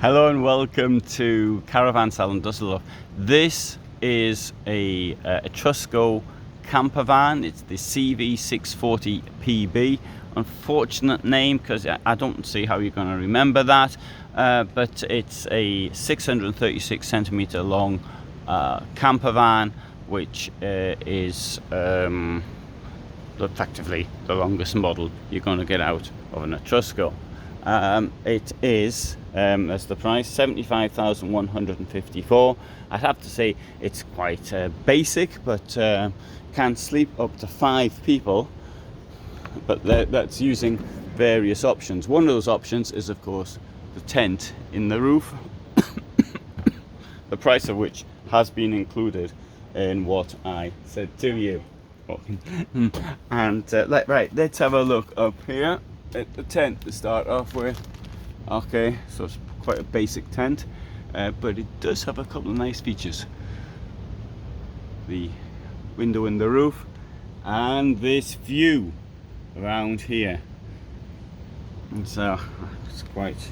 Hello and welcome to Caravan Salon Düsseldorf. This is a Etrusco campervan. It's the CV640PB. Unfortunate name because I don't see how you're going to remember that, but it's a 636 centimeter long campervan, which is effectively the longest model you're going to get out of an Etrusco. It is, as the price, 75,154. I'd have to say it's quite basic, but can sleep up to 5 people, but that's using various options. One of those options is, of course, the tent in the roof, the price of which has been included in what I said to you. And right, let's have a look up here at the tent to start off with. Okay, so it's quite a basic tent, but it does have a couple of nice features. The window in the roof and this view around here, and so it's quite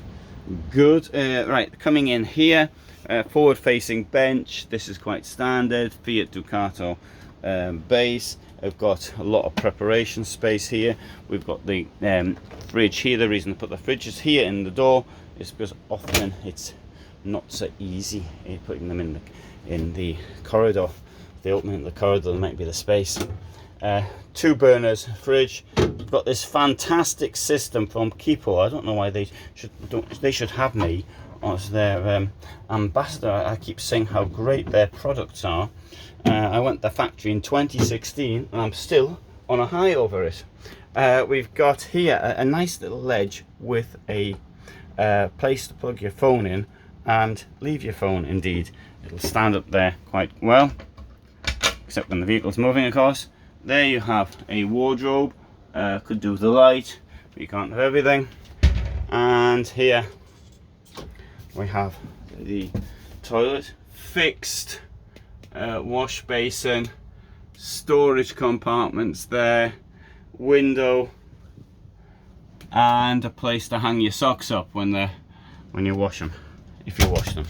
good. Right, coming in here, forward facing bench. This is quite standard Fiat Ducato base. I've got a lot of preparation space here. We've got the fridge here. The reason I put the fridge is here in the door is because often it's not so easy putting them in the corridor. If they open in the corridor, there might be the space. 2 burners fridge. We've got this fantastic system from Kipo. I don't know why they should have me as their ambassador. I keep saying how great their products are. I went to the factory in 2016 and I'm still on a high over it. We've got here a nice little ledge with a place to plug your phone in and leave your phone. Indeed, it'll stand up there quite well, except when the vehicle's moving, of course. There you have a wardrobe. Could do the light, but you can't have everything. And here we have the toilet, fixed wash basin, storage compartments there, window, and a place to hang your socks up when you wash them, if you wash them.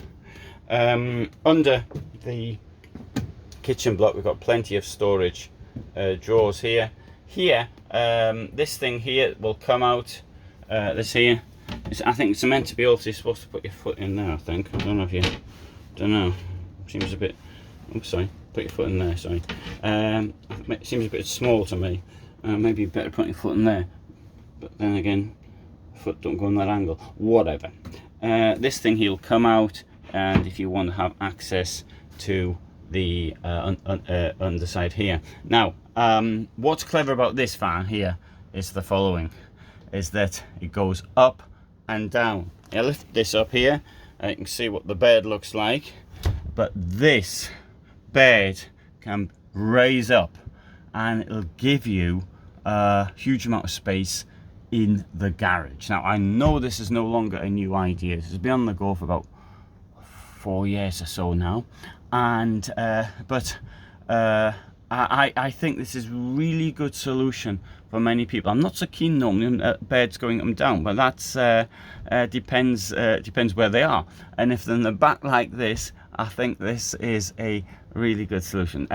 Under the kitchen block, we've got plenty of storage drawers here. Here, this thing here will come out. This here, I think it's meant to be also supposed to put your foot in there. I think. I don't know if you. Don't know. Seems a bit. I'm sorry. Put your foot in there. Sorry. It seems a bit small to me. Maybe better put your foot in there. But then again, foot don't go in that angle. Whatever. This thing here will come out, and if you want to have access to the underside here. Now, what's clever about this van here is the following: is that it goes up and down. I lift this up here, and you can see what the bed looks like. But this bed can raise up, and it'll give you a huge amount of space in the garage. Now, I know this is no longer a new idea. This has been on the go for about 4 years or so now, and I think this is a really good solution for many people. I'm not so keen normally on beds going up and down, but that's depends where they are. And if they're in the back like this, I think this is a really good solution.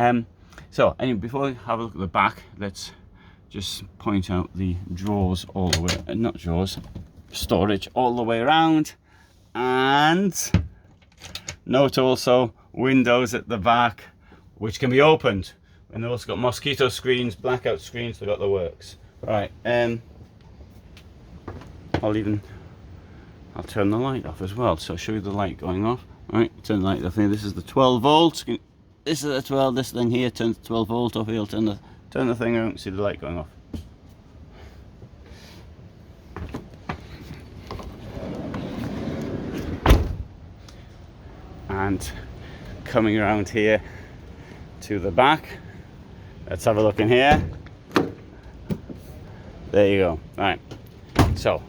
So anyway, before we have a look at the back, let's just point out the drawers all the way, not drawers, storage all the way around. And note also windows at the back, which can be opened. And they've also got mosquito screens, blackout screens, they've got the works. Right, I'll turn the light off as well, so I'll show you the light going off. Right, turn the light off here. This is the 12 volts. This is the 12, this thing here turns 12 volt off here. I'll turn the thing around and see the light going off. And coming around here to the back, let's have a look in here. There you go. Right, so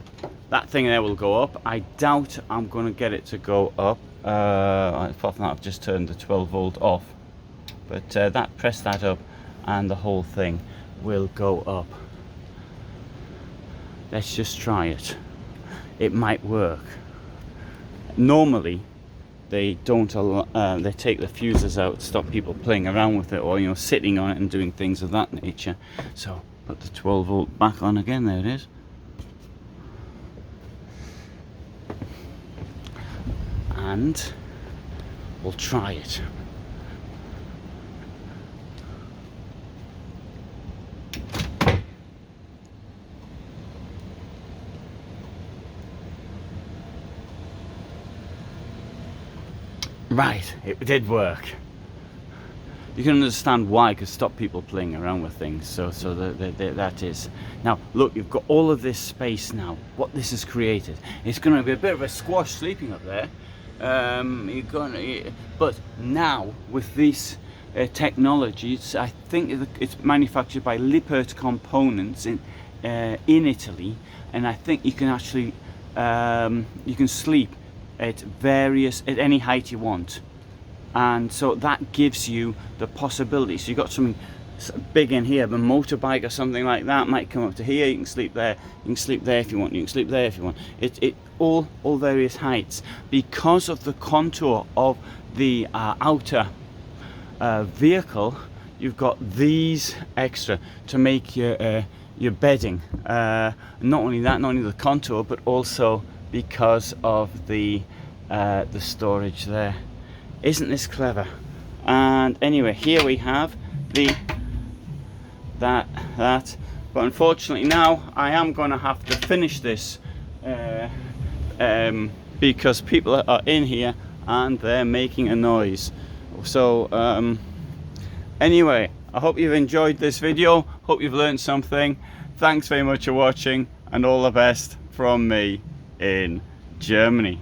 that thing there will go up. I doubt I'm going to get it to go up. Apart from that, I've just turned the 12 volt off, but press that up and the whole thing will go up. Let's just try it. It might work. normally they don't allow, they take the fuses out, stop people playing around with it, or you know, sitting on it and doing things of that nature. So put the 12 volt back on again. There it is. And we'll try it. Right, it did work. You can understand why, because stop people playing around with things. So that is. Now look, you've got all of this space now. What this has created, it's going to be a bit of a squash sleeping up there. But now with these technologies, I think it's manufactured by Lippert Components in Italy, and I think you can actually you can sleep at any height you want, and so that gives you the possibility. So you've got something big in here, but a motorbike or something like that might come up to here. You can sleep there, you can sleep there if you want, you can sleep there if you want. It all various heights, because of the contour of the outer vehicle. You've got these extra to make your bedding. Not only that, not only the contour, but also because of the storage there. Isn't this clever? And anyway, here we have that. But unfortunately now I am going to have to finish this because people are in here and they're making a noise. So anyway, I hope you've enjoyed this video. Hope you've learned something. Thanks very much for watching, and all the best from me in Germany.